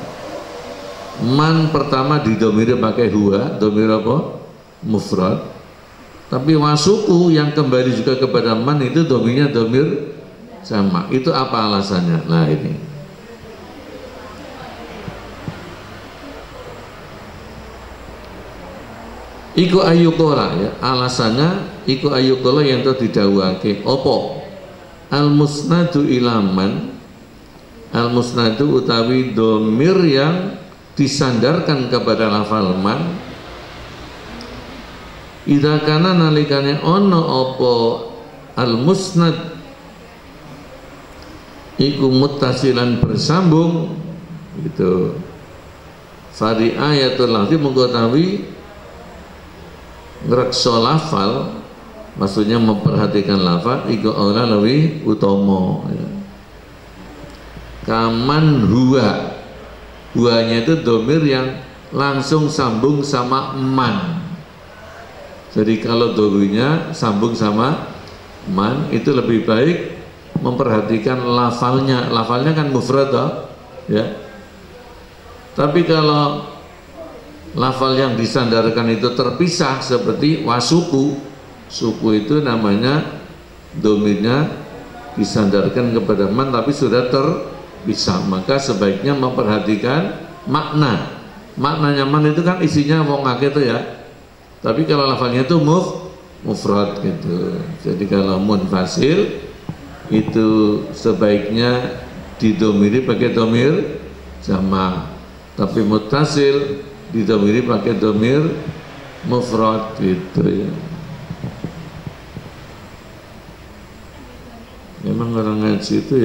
Man pertama didomiri pakai huwa, domir apa? Mufrad. Tapi wasuku yang kembali juga kepada man itu domirnya domir jamak. Itu apa alasannya? Nah ini. Iku ayyukola, ya. Alasannya iku ayyukola yang itu didawake. Opo? Al-musnadu ilaman. Al-musnadu utawi domir yang disandarkan kepada lafal man. Idza kana nalikane ono apa al-musnad iku muttasilan bersambung gitu. Fari ayatul lafzi mengetahui ngrekso lafal, maksudnya memperhatikan lafal iku ora lebih utama, ya. Kaman huanya itu domir yang langsung sambung sama man. Jadi kalau domirnya sambung sama man itu lebih baik memperhatikan lafalnya. Lafalnya kan mufrad, ya. Tapi kalau lafal yang disandarkan itu terpisah seperti wasuku, suku itu namanya domirnya disandarkan kepada man tapi sudah terpisah, maka sebaiknya memperhatikan makna. Maknanya man itu kan isinya wong akeh itu, ya. Tapi kalau lafalnya itu mufrad gitu. Jadi kalau munfasil itu sebaiknya didomiri pakai domir jamak. Tapi muttasil didomiri pakai domir mufrad gitu, ya. Memang orang ngaji itu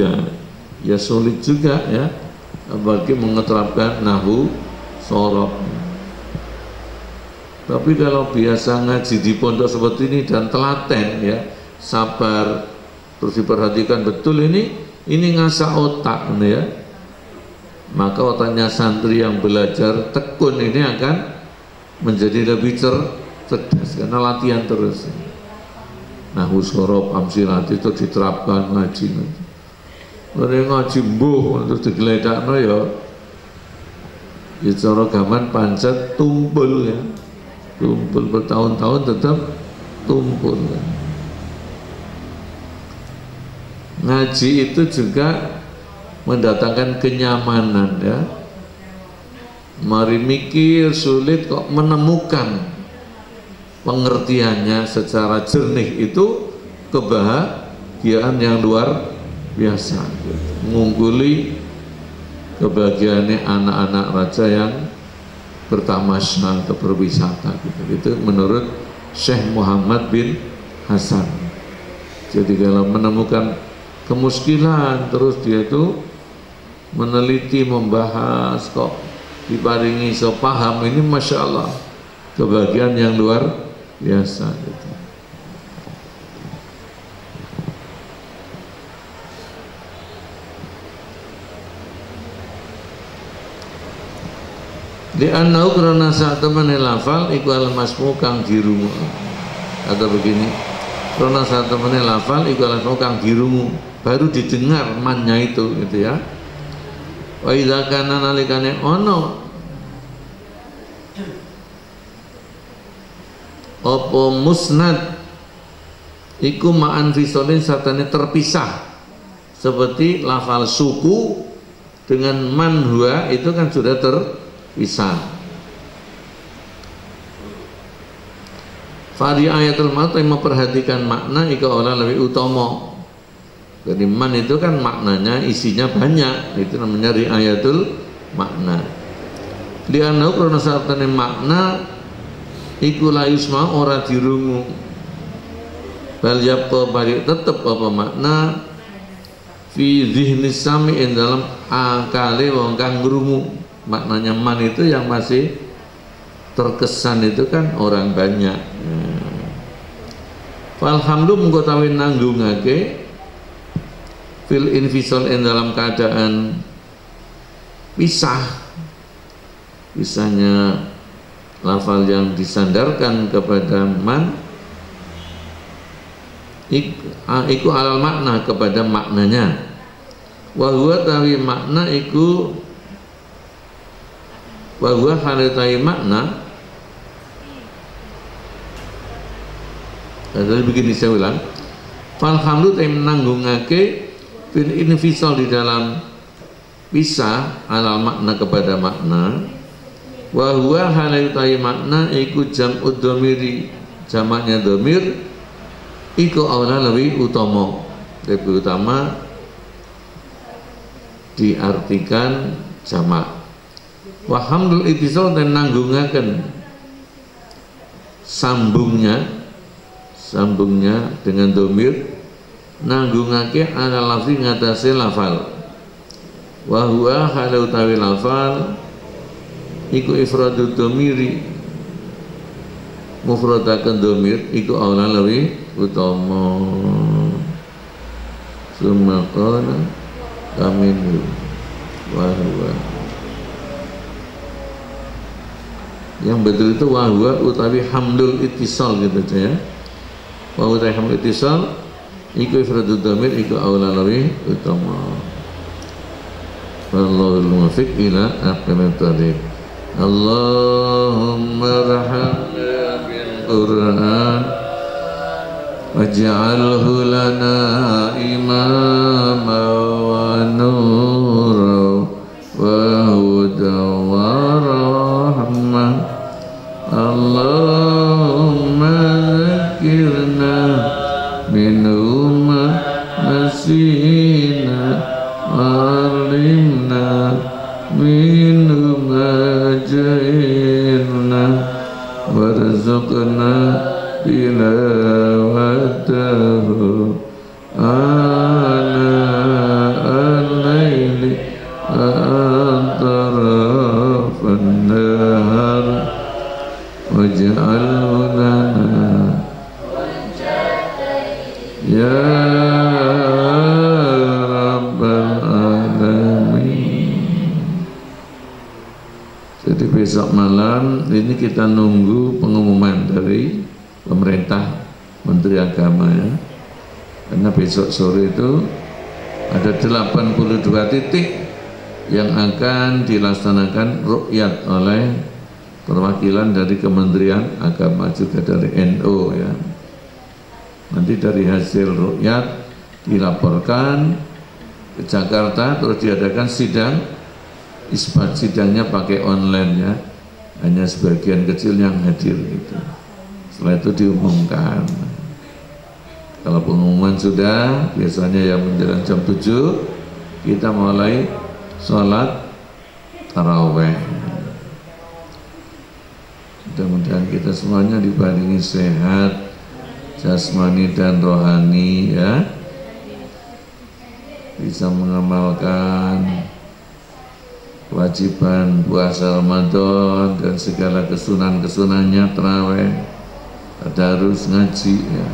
ya sulit juga, ya, bagi mengeterapkan nahwu sorof. Tapi kalau biasa ngaji di pondok seperti ini dan telaten, ya, sabar, terus diperhatikan betul ini ngasah otak, ya. Maka otaknya santri yang belajar tekun ini akan menjadi lebih cerdas karena latihan terus. Nahwu sorof, amsilat itu diterapkan ngaji. Lalu ngaji mbuh terus digeledakno, ya. Cara gaman pancet tumpul, ya. Tumpul bertahun-tahun tetap tumpul. Ngaji itu juga mendatangkan kenyamanan, ya. Mari mikir sulit kok menemukan pengertiannya secara jernih, itu kebahagiaan yang luar biasa. Mengungguli kebahagiaannya anak-anak raja yang bertamasya atau berwisata gitu. Itu menurut Syekh Muhammad bin Hasan. Jadi kalau menemukan kemuskilan terus dia itu meneliti, membahas, kok diparingi so paham, ini Masya Allah kebahagiaan yang luar biasa gitu. Di anau karena saat teman lafal iku al masmu kang dirungu, atau begini, karena saat teman lafal iku al masmu kang dirungu, baru didengar mannya itu, gitu, ya. Wa idza kana nalikane ono apa musnad iku ma'an fisolin satane terpisah, seperti lafal suku dengan man huwa itu kan sudah terpisah. Fadi ayatul mata yang memperhatikan makna ika orang lebih utama. Jadi man itu kan maknanya isinya banyak, itu namanya riayatul makna. Lianau karena saatnya makna iku la yusma ora dirungu. Bal yapqa balik tetep apa makna fi zihni sami'in dalam akale wong kang ngrungu. Maknanya man itu yang masih terkesan itu kan orang banyak. Falhamdulillah mengkotawi nanggungake fil infisal in dalam keadaan pisahnya lafal yang disandarkan kepada man iku alal makna kepada maknanya, wa huwa tawi makna iku wa huwa halatai makna. Jadi begini saya ulang, fal hamlu tem menanggungake fil infisal di dalam pisah alal makna kepada makna, wa huwa halatai makna iku jam'ud dhamiri jamaknya dhamir iku awla lebih utama diartikan jamak. Wa hamdul ittisal dan nanggungaken sambungnya dengan dhamir nanggungake ala lafzi ngatasé lafal. Wa huwa halu tawi lafal iku ifradud dhamiri mufradakan dhamir iku awla lebih utama. Summa qala kaminu wahwa, yang betul itu wahwa utawi hamlul ittisal gitu aja ya. Wahwa utawi hamlul ittisal iku ifradud dhamir iku awla lebih utama. Wallahul muwaffiq ila aqwamit thoriq. Allahumma arhamna bil Qur'an waj'alhu lana imama wa nura wa huda wa rahmah. Allahumma zakirna minhu ma nasina alimna minhu ma jahilna warzuqna tilawatahu ana al-laili atrafan nahar waj'alhu lana ya rabbal alamin. Jadi besok malam ini kita nunggu pengumuman dari pemerintah, Menteri Agama ya, karena besok sore itu ada 82 titik yang akan dilaksanakan ruqyat oleh perwakilan dari Kementerian Agama juga dari NU ya. Nanti dari hasil ruqyat dilaporkan ke Jakarta, terus diadakan sidang isbat. Sidangnya pakai online ya, hanya sebagian kecil yang hadir gitu. Setelah itu diumumkan. Kalau pengumuman sudah, biasanya yang menjelang jam 7 kita mulai sholat taraweh. Mudah-mudahan kita semuanya diparingi sehat jasmani dan rohani ya, bisa mengamalkan kewajiban puasa Ramadan dan segala kesunan-kesunannya, taraweh, tadarus, ngaji ya.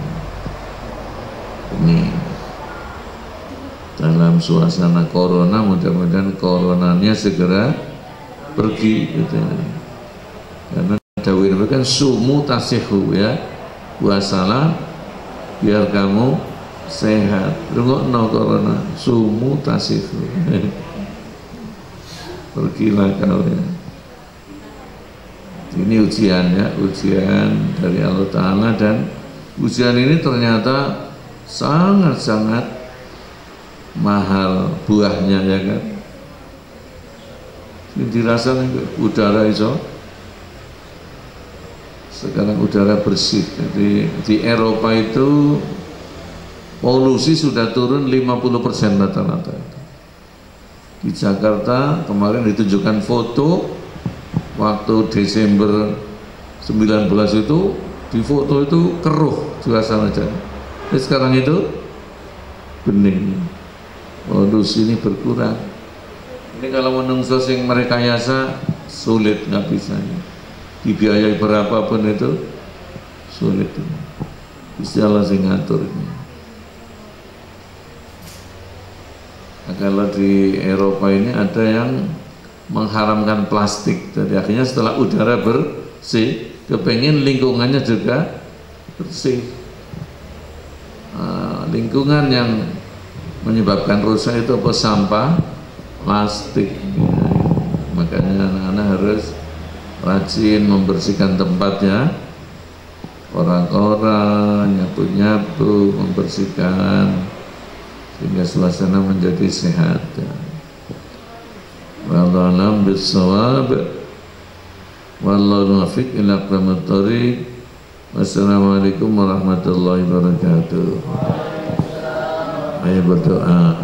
Ini dalam suasana corona, mudah-mudahan coronanya segera pergi gitu ya. Karena dawuh Nabi kan sumu tasihu ya, puasalah biar kamu sehat. Rungokno corona, sumu tasihu. Pergilah kau ya. Ini ujian ya, ujian dari Allah Ta'ala, dan ujian ini ternyata sangat-sangat mahal buahnya ya kan. Ini dirasa udara iso. Sekarang udara bersih. Jadi di Eropa itu polusi sudah turun 50% rata-rata. Di Jakarta kemarin ditunjukkan foto waktu Desember 19 itu, di foto itu keruh suasananya. Sekarang itu bening, polusi ini berkurang. Ini kalau menungso sing merekayasa sulit, nggak bisa. Dibiayai berapapun itu sulit. Bisa Allah sing ngatur ini. Nah, kalau di Eropa ini ada yang mengharamkan plastik, jadi akhirnya setelah udara bersih, kepengen lingkungannya juga bersih. Lingkungan yang menyebabkan rusak itu apa? Sampah plastik. Makanya anak-anak harus rajin membersihkan tempatnya, koran-koran, nyapu-nyapu, membersihkan sehingga suasana menjadi sehat. Wallahu a'lam bissawab. Wallahu muwaffiq ila aqwamit thoriq. Wassalamualaikum warahmatullahi wabarakatuh. Ayo berdoa.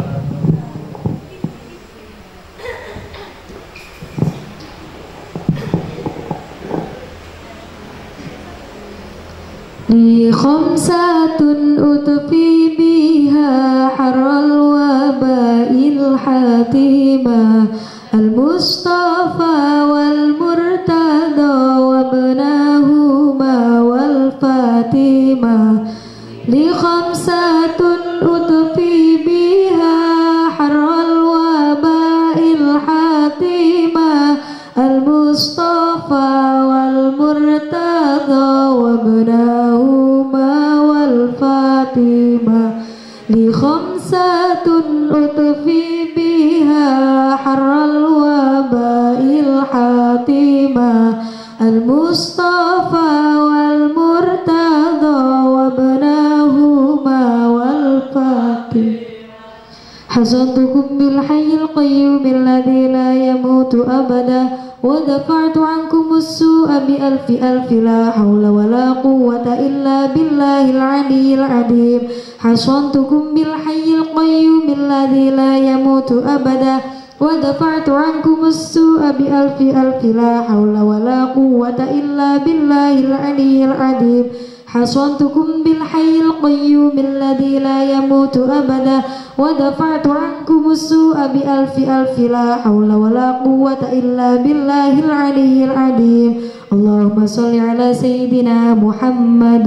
Li khamsatun utfi biha harral wabail hatima al-mustafa wal murtada wa ibnahuma wal fatima. Li khamsatun utfi biha harral wabail hatima al-mustafa wal murtada wa ibnahuma wal fatima. Li khamsatun utfi biha harral wabail hatima al-mustafa wal murtada wa ibnahuma wal fatima. حصنتكم بالحي القيوم الذي لا يموت أبدا ودفعت عنكم السوء بألف ألف لا حول ولا قوة إلا بالله العلي العظيم. حصنتكم بالحي القيوم الذي لا يموت أبدا ودفعت عنكم السوء بألف ألف لا حول ولا قوة إلا بالله العلي العظيم. حصنتكم بالحي القيوم الذي لا يموت أبدا ودفعت عنكم السوء بألف ألف لا حول ولا قوة إلا بالله العلي العظيم. اللهم صل على سيدنا محمد.